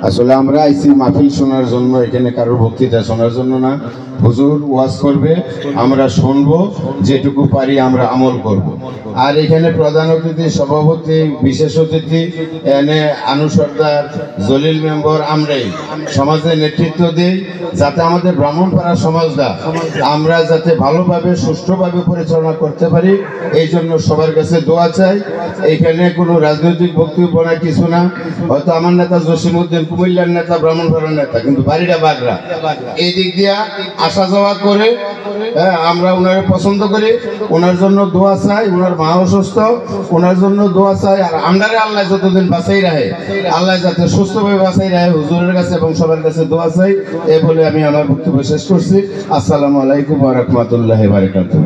আসলে আমরা আইছি মাহফিল শোনার জন্য, এখানে কারোর বক্তৃতা শোনার জন্য না। হুজুর ওয়াজ করবে, আমরা শুনবো, যেটুকু পারি আমরা আমল করব। আর এখানে প্রধান অতিথি, সভাপতি, বিশেষ অতিথি, এনে আনু সর্দার, জলিল মেম্বার, আমরাই সমাজের নেতৃত্ব দিই, যাতে আমাদের ব্রাহ্মণপাড়া সমাজটা আমরা যাতে ভালোভাবে সুষ্ঠুভাবে পরিচালনা করতে পারি। এই জন্য সবার কাছে দোয়া চাই। এখানে কোনো রাজনৈতিক বক্তব্য না, কিছু না। হয়তো আমার নেতা জসিমউদ্দিন কুমিল্লার নেতা, ব্রাহ্মণপাড়ার নেতা, কিন্তু বাড়িটা বাগড়া। এই দিক দিয়া আসা যাওয়া করে আমরা ওনারে পছন্দ করি, ওনার জন্য দোয়া চাই। ওনার মা অসুস্থ, ওনার জন্য দোয়া চাই। আর আমরারে আল্লাহ যতদিন বাঁচাই রাখে, আল্লাহ যাতে সুস্থভাবে বাঁচাই রাখে, হুজুরের কাছে এবং সবার কাছে দোয়া চাই। এই বলে আমি আমার বক্তব্য শেষ করছি। আসসালামু আলাইকুম ওয়া রাহমাতুল্লাহি ওয়া বারাকাতুহু।